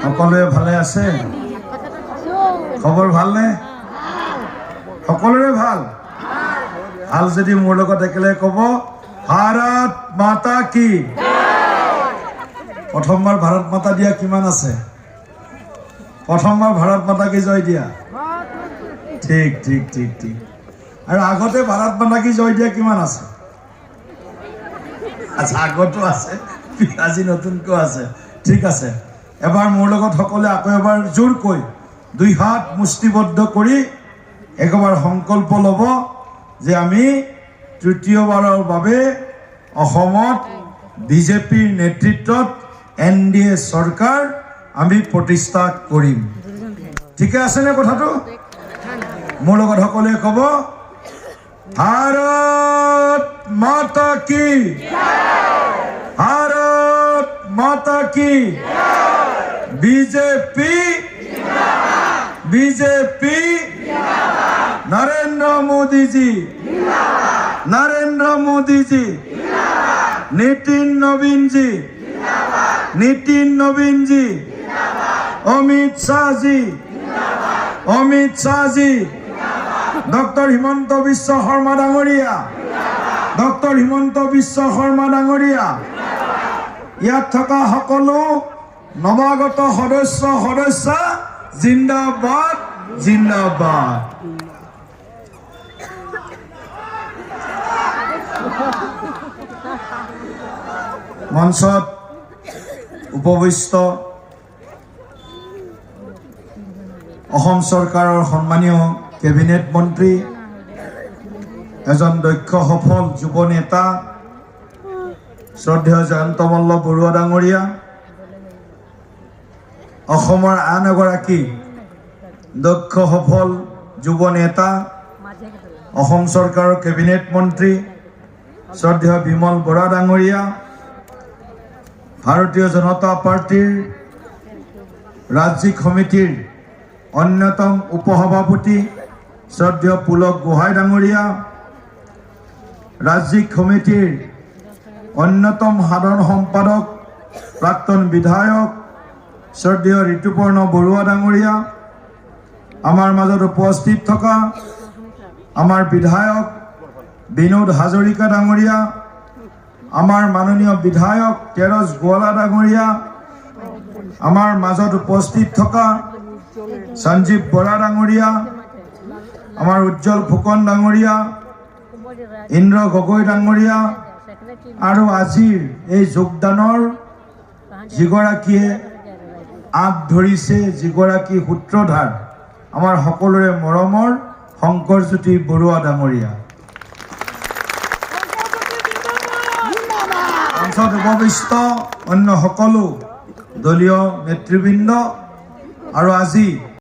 সকলোৱে ভালে আছে? খবৰ ভালনে? সকলোৰে ভাল? ভাল যদি মোৰ লগত একেলগে ক'ব, ভাৰত মাতা কি? প্ৰথমবাৰ ভাৰত মাতা দিয়া কিমান আছে? প্ৰথমবাৰ ভাৰত মাতা কি জয় দিয়া? ঠিক ঠিক ঠিক ঠিক। আৰু আগতে ভাৰত মাতা কি জয় দিয়া কিমান আছে? আচ্ছা, আগতো আছে, আজি নতুনকৈ আছে। ঠিক আছে, এবাৰ মোৰ লগত সকলোৱে আকৌ এবাৰ জোৰকৈ দুই হাত মুষ্টিবদ্ধ কৰি একবাৰ সংকল্প ল'ব যে আমি তৃতীয়বাৰৰ বাবে অসমত বিজেপিৰ নেতৃত্বত NDA চৰকাৰ আমি প্ৰতিষ্ঠা কৰিম। ঠিকে আছেনে কথাটো? মোৰ লগত সকলোৱে ক'ব, ভাৰত মাতা কি? ভাৰত মাতা কি? বিজেপি বিজেপি নরেন্দ্র মোदी जी, नरेंद्र मोदी जी, नितिन नवीन जी, नितिन नवीन जी, अमित शाह जी, अमित शाह जी, डॉक्टर हिमंत विश्व शर्मा डांगरिया, डॉक्टर हिमंत विश्व शर्मा डांगरिया, ইয়াত থকা সকলো নৱাগত সদস্য জিন্দাবাদ জিন্দাবাদ। মঞ্চত উপবিষ্ট অসম চৰকাৰৰ সন্মানীয় কেবিনেট মন্ত্ৰী, এজন দক্ষ সফল যুৱ নেতা শ্ৰদ্ধেয় জয়ন্ত মল্ল বৰুৱা ডাঙৰীয়া, অসমৰ আন এগৰাকী দক্ষ সফল যুৱ নেতা, অসম চৰকাৰৰ কেবিনেট মন্ত্ৰী শ্ৰদ্ধেয় বিমল বৰা ডাঙৰীয়া, ভাৰতীয় জনতা পাৰ্টিৰ ৰাজ্যিক সমিতিৰ অন্যতম উপসভাপতি শ্ৰদ্ধেয় পুলক গোহাঁই ডাঙৰীয়া, ৰাজ্যিক সমিতিৰ অন্যতম সাধাৰণ সম্পাদক প্ৰাক্তন বিধায়ক শ্ৰদ্ধেয় ঋতুপৰ্ণ বৰুৱা ডাঙৰীয়া, আমাৰ মাজত উপস্থিত থকা আমাৰ বিধায়ক বিনোদ হাজৰিকা ডাঙৰীয়া, আমাৰ মাননীয় বিধায়ক তেৰজ গোৱালা ডাঙৰীয়া, আমাৰ মাজত উপস্থিত থকা সঞ্জীৱ বৰা ডাঙৰীয়া, আমাৰ উজ্জ্বল ফুকন ডাঙৰীয়া, ইন্দ্ৰ গগৈ ডাঙৰীয়া, আৰু আজিৰ এই যোগদানৰ যিগৰাকীয়ে আঁত ধৰিছে, যিগৰাকী সূত্ৰধাৰ, আমাৰ সকলোৰে মৰমৰ শংকৰজ্যোতি বৰুৱা ডাঙৰীয়া, মঞ্চত উপবিষ্ট অন্য সকলো দলীয় নেতৃবৃন্দ, আৰু আজি